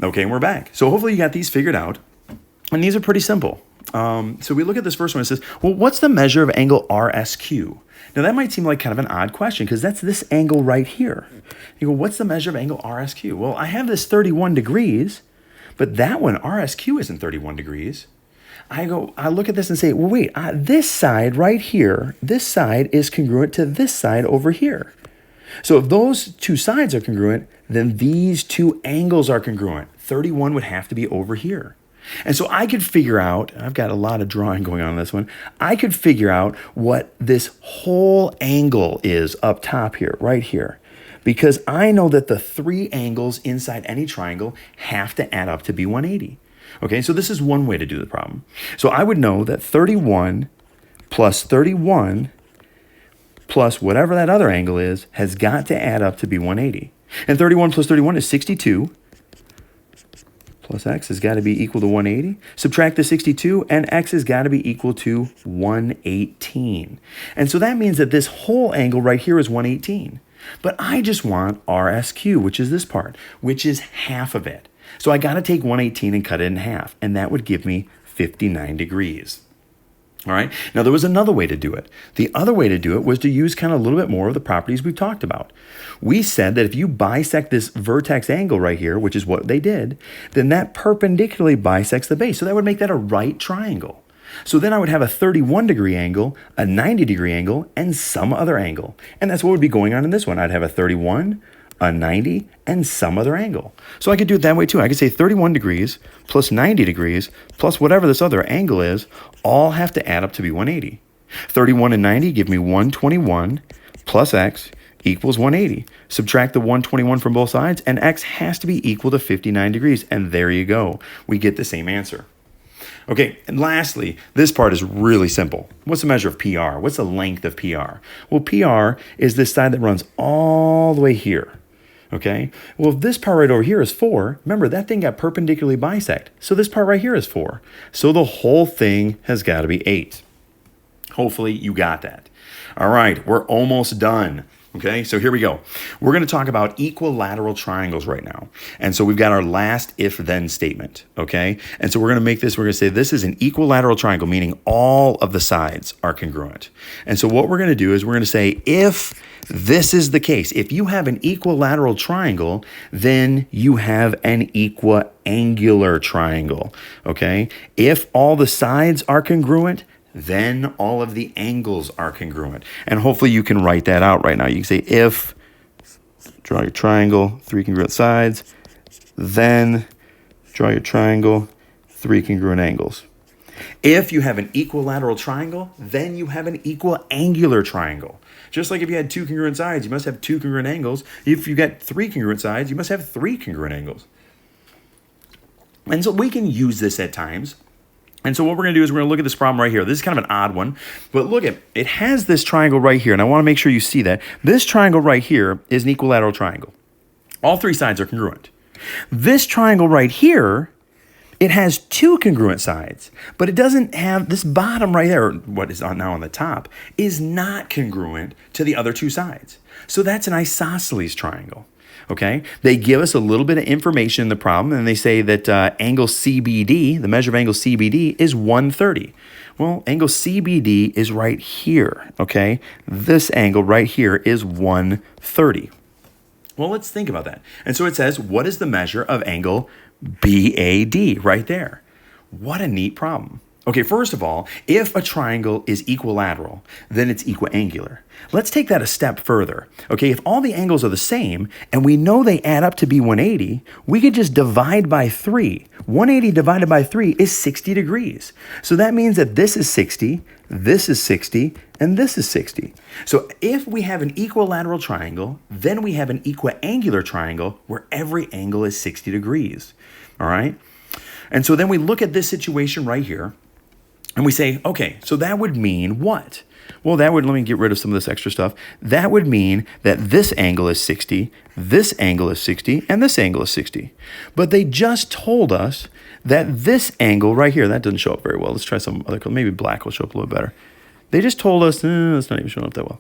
Okay, and we're back. So hopefully you got these figured out. And these are pretty simple. So we look at this first one. It says, well, what's the measure of angle RSQ? Now that might seem like kind of an odd question because that's this angle right here. You go, what's the measure of angle RSQ? Well, I have this 31 degrees, but that one, RSQ, isn't 31 degrees. I look at this and say, well, wait, this side right here, this side is congruent to this side over here. So if those two sides are congruent, then these two angles are congruent. 31 would have to be over here. And so I could figure out, I've got a lot of drawing going on this one, I could figure out what this whole angle is up top here, right here. Because I know that the three angles inside any triangle have to add up to be 180. Okay, so this is one way to do the problem. So I would know that 31 plus 31 plus whatever that other angle is has got to add up to be 180. And 31 plus 31 is 62. Plus x has got to be equal to 180. Subtract the 62, and x has got to be equal to 118. And so that means that this whole angle right here is 118. But I just want RSQ, which is this part, which is half of it. So I got to take 118 and cut it in half, and that would give me 59 degrees. All right. Now, there was another way to do it. The other way to do it was to use kind of a little bit more of the properties we've talked about. We said that if you bisect this vertex angle right here, which is what they did, then that perpendicularly bisects the base. So that would make that a right triangle. So then I would have a 31 degree angle, a 90 degree angle, and some other angle. And that's what would be going on in this one. I'd have a 31, a 90, and some other angle. So I could do it that way too. I could say 31 degrees plus 90 degrees plus whatever this other angle is, all have to add up to be 180. 31 and 90 give me 121 plus x equals 180. Subtract the 121 from both sides, and x has to be equal to 59 degrees. And there you go. We get the same answer. Okay, and lastly, this part is really simple. What's the measure of PR? What's the length of PR? Well, PR is this side that runs all the way here. Okay, well, if this part right over here is 4, remember that thing got perpendicularly bisect. So this part right here is 4. So the whole thing has got to be 8. Hopefully you got that. All right, we're almost done. Okay, so here we go. We're going to talk about equilateral triangles right now. And so we've got our last if-then statement, okay? And so we're going to make this, we're going to say this is an equilateral triangle, meaning all of the sides are congruent. And so what we're going to do is we're going to say if this is the case, if you have an equilateral triangle, then you have an equiangular triangle, okay? If all the sides are congruent, then all of the angles are congruent. And hopefully you can write that out right now. You can say if, draw your triangle, 3 congruent sides, then draw your triangle, 3 congruent angles. If you have an equilateral triangle, then you have an equiangular triangle. Just like if you had 2 congruent sides, you must have 2 congruent angles. If you got 3 congruent sides, you must have 3 congruent angles. And so we can use this at times. And so what we're going to do is we're going to look at this problem right here. This is kind of an odd one, but look at it has this triangle right here, and I want to make sure you see that. This triangle right here is an equilateral triangle. All 3 sides are congruent. This triangle right here, it has 2 congruent sides, but it doesn't have this bottom right there, what is now on the top, is not congruent to the other 2 sides. So that's an isosceles triangle. Okay, they give us a little bit of information in the problem, and they say that angle CBD, the measure of angle CBD, is 130. Well, angle CBD is right here, okay? This angle right here is 130. Well, let's think about that. And so it says, what is the measure of angle BAD right there? What a neat problem. Okay, first of all, if a triangle is equilateral, then it's equiangular. Let's take that a step further. Okay, if all the angles are the same and we know they add up to be 180, we could just divide by 3. 180 divided by 3 is 60 degrees. So that means that this is 60, this is 60, and this is 60. So if we have an equilateral triangle, then we have an equiangular triangle where every angle is 60 degrees. All right? And so then we look at this situation right here. And we say, okay, so that would mean what? Well, that would, let me get rid of some of this extra stuff. That would mean that this angle is 60, this angle is 60, and this angle is 60. But they just told us that this angle right here, that doesn't show up very well. Let's try some other color. Maybe black will show up a little better. They just told us, it's not even showing up that well,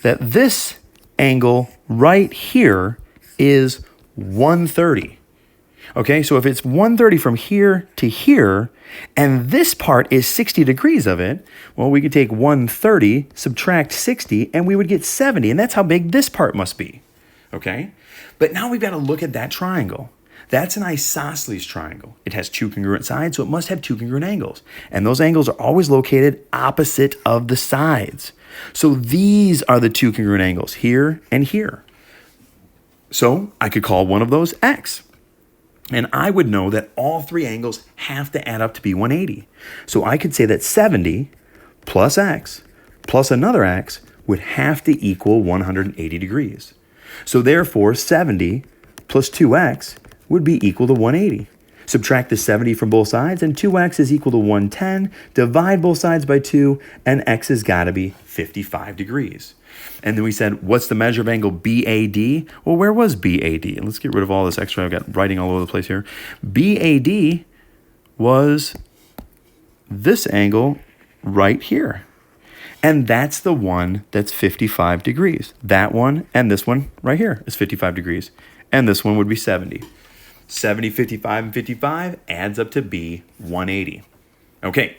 that this angle right here is 130. Okay, so if it's 130 from here to here, and this part is 60 degrees of it, well, we could take 130, subtract 60, and we would get 70, and that's how big this part must be. Okay, but now we've got to look at that triangle. That's an isosceles triangle. It has two congruent sides, so it must have two congruent angles. And those angles are always located opposite of the sides. So these are the two congruent angles, here and here. So I could call one of those x. And I would know that all three angles have to add up to be 180. So I could say that 70 plus x plus another x would have to equal 180 degrees. So therefore, 70 plus 2x would be equal to 180. Subtract the 70 from both sides, and 2x is equal to 110. Divide both sides by 2, and x has got to be 55 degrees. And then we said, what's the measure of angle BAD? Well, where was BAD? Let's get rid of all this extra. I've got writing all over the place here. BAD was this angle right here. And that's the one that's 55 degrees. That one and this one right here is 55 degrees. And this one would be 70. 70, 55, and 55 adds up to be 180. Okay,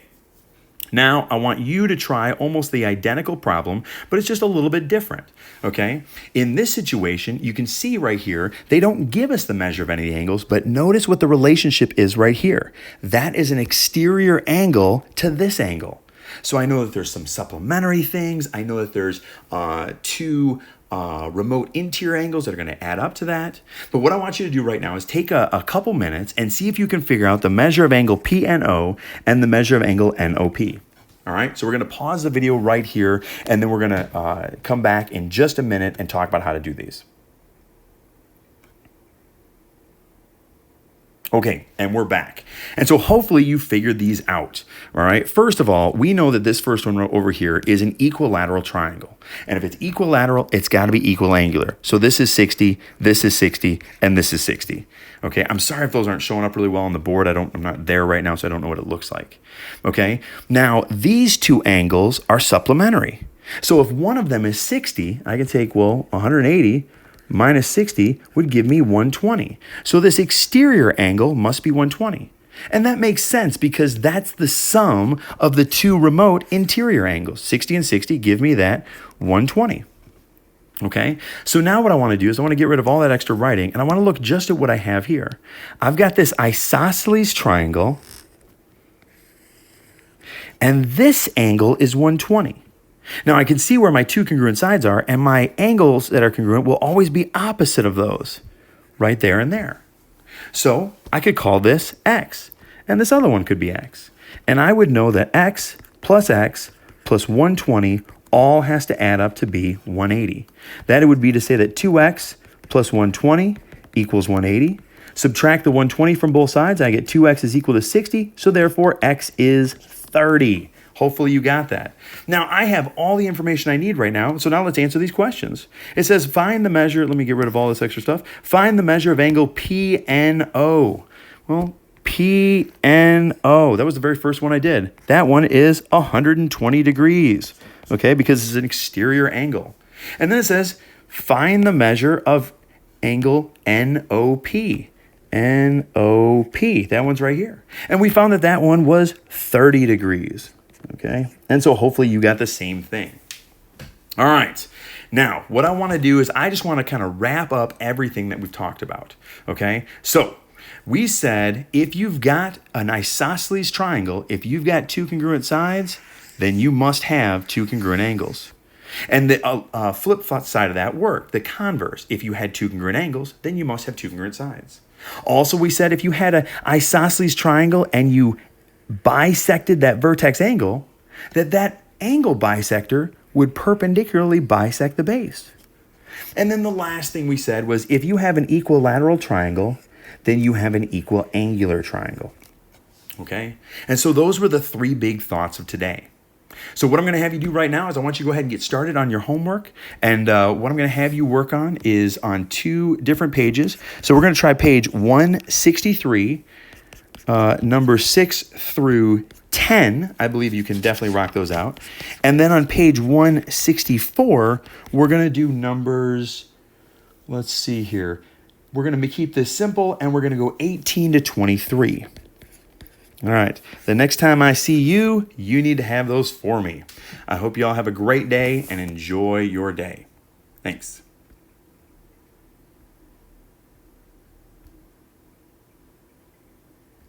now I want you to try almost the identical problem, but it's just a little bit different, okay? In this situation, you can see right here, they don't give us the measure of any of the angles, but notice what the relationship is right here. That is an exterior angle to this angle. So I know that there's some supplementary things. I know that there's two remote interior angles that are going to add up to that. But what I want you to do right now is take a couple minutes and see if you can figure out the measure of angle PNO and the measure of angle NOP. All right, so we're going to pause the video right here, and then we're going to come back in just a minute and talk about how to do these. Okay, and we're back. And so hopefully you figured these out, all right? First of all, we know that this first one over here is an equilateral triangle. And if it's equilateral, it's got to be equiangular. So this is 60, this is 60, and this is 60. Okay, I'm sorry if those aren't showing up really well on the board. I'm not there right now, so I don't know what it looks like. Okay, now these two angles are supplementary. So if one of them is 60, I can take, well, 180 minus 60 would give me 120. So this exterior angle must be 120. And that makes sense because that's the sum of the two remote interior angles. 60 and 60 give me that 120. Okay, so now what I want to do is I want to get rid of all that extra writing, and I want to look just at what I have here. I've got this isosceles triangle, and this angle is 120. Now I can see where my two congruent sides are, and my angles that are congruent will always be opposite of those, right there and there. So I could call this x, and this other one could be x. And I would know that x plus 120 all has to add up to be 180. That it would be to say that 2x plus 120 equals 180. Subtract the 120 from both sides, I get 2x is equal to 60, so therefore x is 30. Hopefully you got that. Now, I have all the information I need right now, so now let's answer these questions. It says, find the measure, let me get rid of all this extra stuff. Find the measure of angle PNO. Well, PNO, that was the very first one I did. That one is 120 degrees, okay, because it's an exterior angle. And then it says, find the measure of angle NOP. NOP, that one's right here. And we found that that one was 30 degrees. Okay, and so hopefully you got the same thing. All right, now what I want to do is I just want to kind of wrap up everything that we've talked about. Okay, so we said if you've got an isosceles triangle, if you've got two congruent sides, then you must have two congruent angles. And the flip side of that worked, the converse. If you had two congruent angles, then you must have two congruent sides. Also, we said if you had an isosceles triangle and you bisected that vertex angle, that angle bisector would perpendicularly bisect the base. And then the last thing we said was if you have an equilateral triangle, then you have an equiangular triangle. Okay? And so those were the three big thoughts of today. So what I'm going to have you do right now is I want you to go ahead and get started on your homework. And what I'm going to have you work on is on two different pages. So we're going to try page 163, number 6 through 10. I believe you can definitely rock those out. And then on page 164, we're going to do numbers, let's see here, We're going to keep this simple, and we're going to go 18 to 23. All right. The next time I see you, you need to have those for me. I hope you all have a great day and enjoy your day. Thanks.